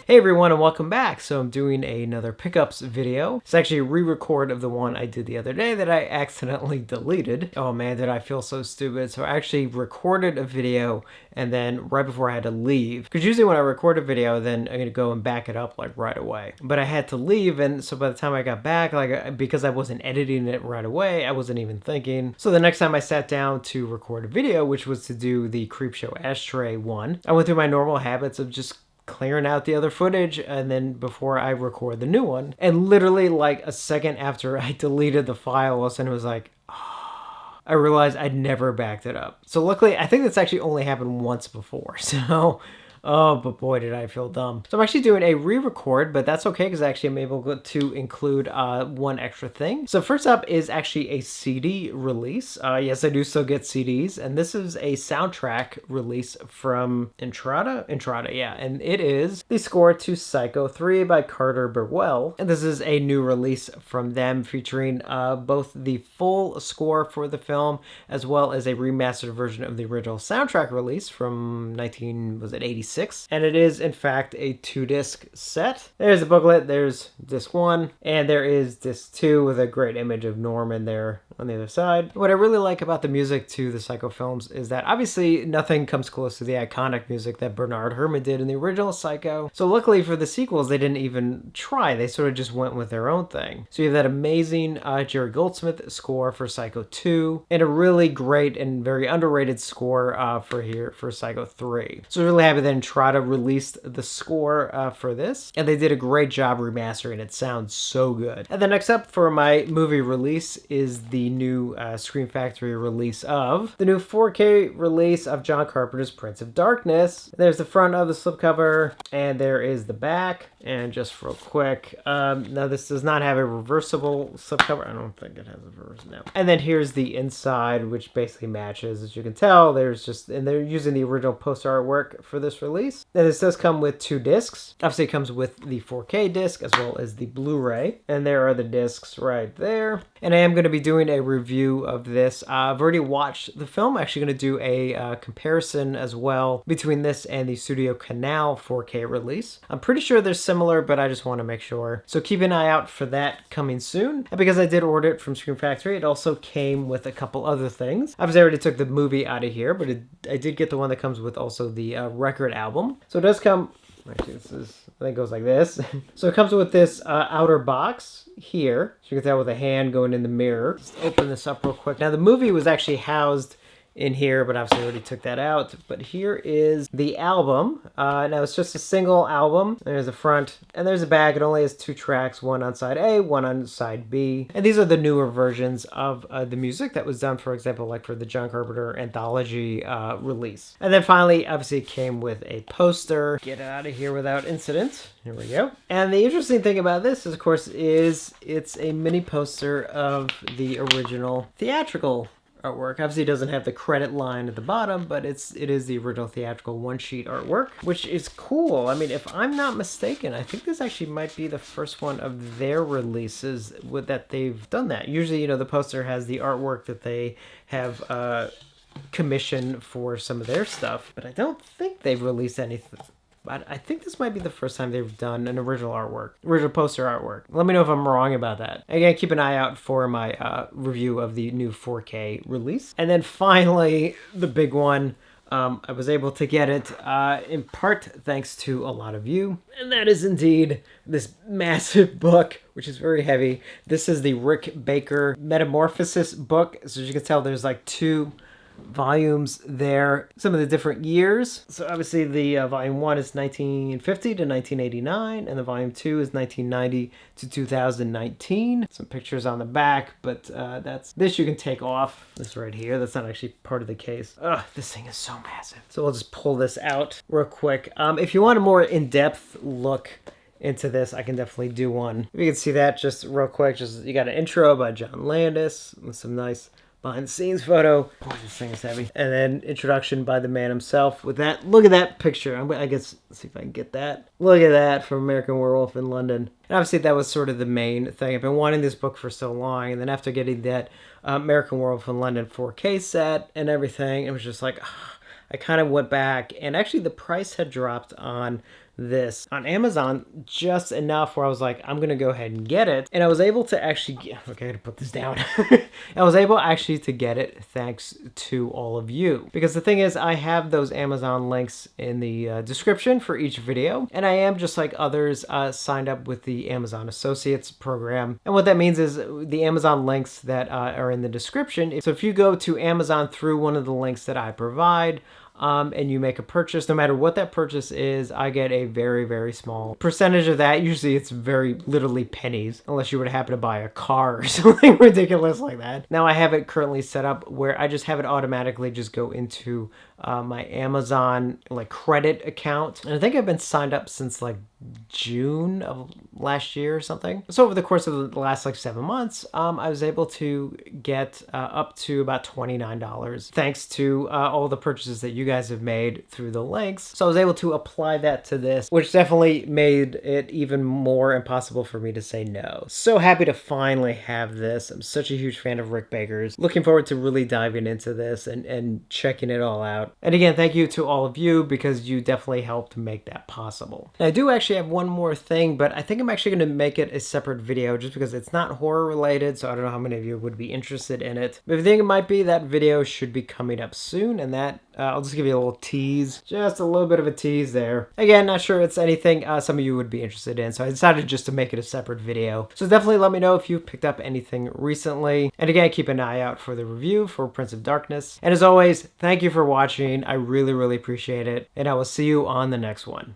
Hey everyone and welcome back. So I'm doing another pickups video. It's actually a re-record of the one I did the other day that I accidentally deleted. Oh man, did I feel so stupid. So I actually recorded a video and then right before I had to leave. Because usually when I record a video, then I'm going to go and back it up like right away. But I had to leave, and so by the time I got back, because I wasn't editing it right away, I wasn't even thinking. So the next time I sat down to record a video, which was to do the Creepshow Ashtray one, I went through my normal habits of just clearing out the other footage and then before I record the new one. And literally like a second after I deleted the file, all of a sudden it was like, I realized I'd never backed it up. So luckily, I think that's actually only happened once before. So, oh, but boy, did I feel dumb. So I'm actually doing a re-record, but that's okay because actually I'm able to include one extra thing. So first up is actually a CD release. Yes, I do still get CDs, and this is a soundtrack release from Entrada, yeah, and it is the score to Psycho 3 by Carter Burwell, and this is a new release from them featuring both the full score for the film as well as a remastered version of the original soundtrack release from 86. And it is in fact a 2-disc set. There's the booklet, there's disc 1, and there is disc 2 with a great image of Norman there on the other side. What I really like about the music to the Psycho films is that obviously nothing comes close to the iconic music that Bernard Herrmann did in the original Psycho. So luckily for the sequels, they didn't even try. They sort of just went with their own thing. So you have that amazing Jerry Goldsmith score for Psycho 2, and a really great and very underrated score for Psycho 3. So really happy that Entrada released the score for this, and they did a great job remastering. It sounds so good. And then next up for my movie release is the new Scream Factory release of the new 4K release of John Carpenter's Prince of Darkness. There's the front of the slipcover, and there is the back. And just real quick, now this does not have a reversible slipcover. I don't think it has a reverse now. And then here's the inside, which basically matches. As you can tell, and they're using the original poster artwork for this release. And this does come with 2 discs. Obviously, it comes with the 4K disc as well as the Blu-ray. And there are the discs right there. And I am going to be doing a review of this. I've already watched the film. I'm actually going to do a comparison as well between this and the Studio Canal 4K release. I'm pretty sure they're similar, but I just want to make sure. So keep an eye out for that coming soon. And because I did order it from Scream Factory, it also came with a couple other things. Obviously, I already took the movie out of here, but I did get the one that comes with also the record album. So it does come, actually I think it goes like this. So it comes with this outer box here. So you can tell with a hand going in the mirror. Just open this up real quick. Now the movie was actually housed in here, but obviously I already took that out. But here is the album. Now it's just a single album. There's the front and there's the back. It only has 2 tracks, one on side A, one on side B. And these are the newer versions of the music that was done, for example, like for the John Carpenter anthology release. And then finally, obviously it came with a poster. Get it out of here without incident. Here we go. And the interesting thing about this, is, of course, is it's a mini poster of the original theatrical artwork. Obviously, it doesn't have the credit line at the bottom, but it is the original theatrical one-sheet artwork, which is cool. I mean, if I'm not mistaken, I think this actually might be the first one of their releases that they've done that. Usually, the poster has the artwork that they have commissioned for some of their stuff, but I don't think they've released anything. But I think this might be the first time they've done an original poster artwork. Let me know if I'm wrong about that. Again, keep an eye out for my review of the new 4K release. And then finally, the big one. I was able to get it in part thanks to a lot of you. And that is indeed this massive book, which is very heavy. This is the Rick Baker Metamorphosis book. So as you can tell, there's like 2 volumes there, some of the different years. So obviously the volume 1 is 1950 to 1989, and the volume 2 is 1990 to 2019. Some pictures on the back, but this you can take off. This right here, that's not actually part of the case. Ugh, this thing is so massive. So we'll just pull this out real quick. If you want a more in-depth look into this, I can definitely do one. You can see that just real quick. You got an intro by John Landis with some nice behind the scenes photo. Boy, this thing is heavy. And then introduction by the man himself with that. Look at that picture. I guess, let's see if I can get that. Look at that from American Werewolf in London. And obviously that was sort of the main thing. I've been wanting this book for so long. And then after getting that American Werewolf in London 4K set and everything, it was just like, I kind of went back. And actually the price had dropped on this on Amazon just enough where I was like, I'm going to go ahead and get it. And I was able to actually get, okay, I got to put this down. I was able actually to get it thanks to all of you. Because the thing is, I have those Amazon links in the description for each video. And I am, just like others, signed up with the Amazon Associates program. And what that means is the Amazon links that are in the description. So if you go to Amazon through one of the links that I provide, and you make a purchase, no matter what that purchase is, I get a very, very small percentage of that. Usually it's very literally pennies, unless you were to happen to buy a car or something ridiculous like that. Now I have it currently set up where I just have it automatically just go into my Amazon like credit account. And I think I've been signed up since like June of last year or something. So over the course of the last like 7 months, I was able to get up to about $29 thanks to all the purchases that you guys have made through the links. So I was able to apply that to this, which definitely made it even more impossible for me to say no. So happy to finally have this. I'm such a huge fan of Rick Baker's. Looking forward to really diving into this and checking it all out. And again, thank you to all of you because you definitely helped make that possible. And I do actually have one more thing, but I think I'm actually going to make it a separate video just because it's not horror related, so I don't know how many of you would be interested in it. But if you think it might be, that video should be coming up soon, and that I'll just give you a little tease, just a little bit of a tease there. Again, not sure it's anything some of you would be interested in, so I decided just to make it a separate video. So definitely let me know if you picked up anything recently. And again, keep an eye out for the review for Prince of Darkness. And as always, thank you for watching. I really, really appreciate it, and I will see you on the next one.